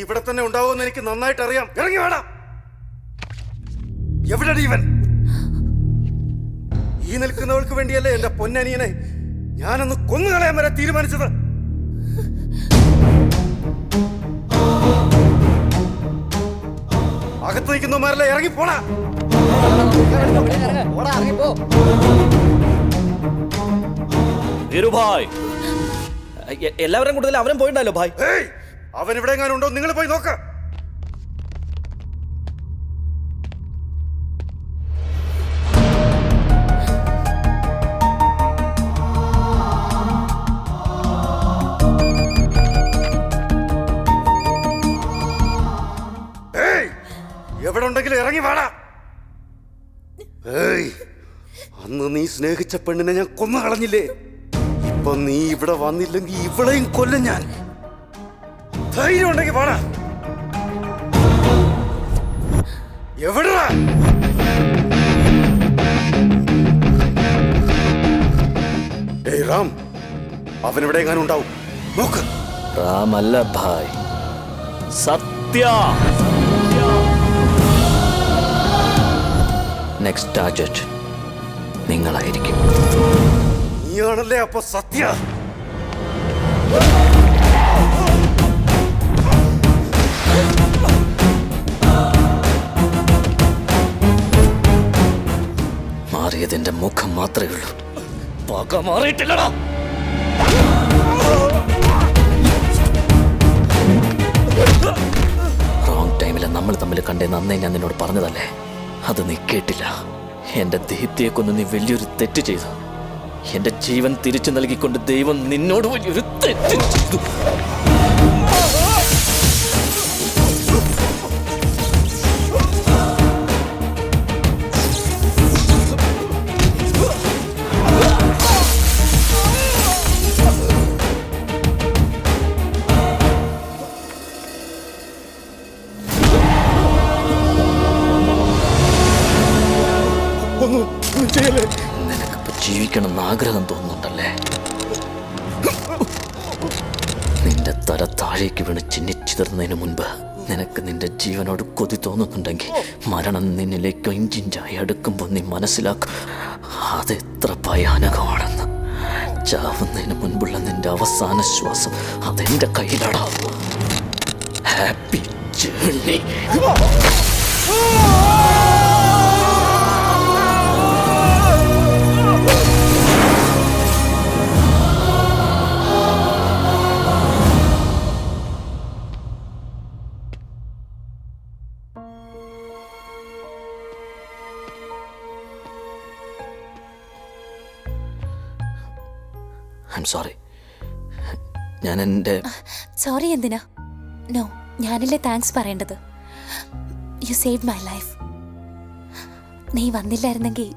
ഇവിടെ തന്നെ ഉണ്ടാവുമെന്ന് എനിക്ക് നന്നായിട്ട് അറിയാം. ഇറങ്ങി വേണം. എവിടെയാണ് ഇവൻ? ഈ നിൽക്കുന്നവൾക്ക് വേണ്ടിയല്ലേ എന്റെ പൊന്നനിയനെ ഞാനൊന്ന് കൊന്നുകളയാൻ വരെ തീരുമാനിച്ചത്. അകത്ത് നിൽക്കുന്നവന്മാരല്ലേ ഇറങ്ങി പോണ. എല്ലാവരും കൂടുതൽ അവനും പോയിണ്ടല്ലോ ഭായ്. അവൻ ഇവിടെ എങ്ങാനും ഉണ്ടോ? നിങ്ങൾ പോയി നോക്ക. എവിടെ ഉണ്ടെങ്കിലും ഇറങ്ങി വാടാ. അന്ന് നീ സ്നേഹിച്ച പെണ്ണിനെ ഞാൻ കൊന്നു കളഞ്ഞില്ലേ? ഇപ്പൊ നീ ഇവിടെ വന്നില്ലെങ്കിൽ ഇവളെയും കൊല്ലും ഞാൻ. ധൈര്യം ഉണ്ടെങ്കിൽ വാടാ. എവിടാ? റാം, അവനിവിടെ എങ്ങാനും ഉണ്ടാവും. നോക്ക്. റാം അല്ല ഭായ്, സത്യ. നെക്സ്റ്റ് ടാർഗറ്റ് നിങ്ങളായിരിക്കും. നീയാണല്ലേ അപ്പൊ സത്യ? മാറിയതിന്റെ മുഖം മാത്രമേ ഉള്ളൂ, പക മാറിയിട്ടില്ലടാ. റോങ് ടൈമില് നമ്മൾ തമ്മിൽ കണ്ടേന്ന് അന്നേ ഞാൻ നിന്നോട് പറഞ്ഞതല്ലേ? അത് നീ കേട്ടില്ല. എന്റെ ദൈവത്തെ കൊന്ന് നീ വലിയൊരു തെറ്റ് ചെയ്തു. എന്റെ ജീവൻ തിരിച്ചു നൽകിക്കൊണ്ട് ദൈവം നിന്നോട് വലിയൊരു തെറ്റ് ചെയ്തു. നിനക്കിപ്പോ ജീവിക്കണമെന്ന് ആഗ്രഹം തോന്നുന്നുണ്ടല്ലേ? നിന്റെ തല താഴേക്ക് വീണ് ചിന്നിച്ചിതറുന്നതിന് മുൻപ് നിനക്ക് നിന്റെ ജീവനോട് കൊതി തോന്നുന്നുണ്ടെങ്കിൽ മരണം നിന്നിലേക്ക് ഇഞ്ചിഞ്ചായി അടുക്കുമ്പോൾ നീ മനസ്സിലാക്കും അതെത്ര ഭയാനകമാണെന്ന്. ചാവുന്നതിന് മുൻപുള്ള നിന്റെ അവസാന ശ്വാസം അതെന്റെ കയ്യിലാടാ. Happy journey. I'm sorry. ഞാൻ എൻ്റെ സോറി എന്തിനാ? നോ, ഞാനല്ലേ താങ്ക്സ് പറയേണ്ടത്. You save my life. നീ വന്നില്ലായിരുന്നെങ്കിൽ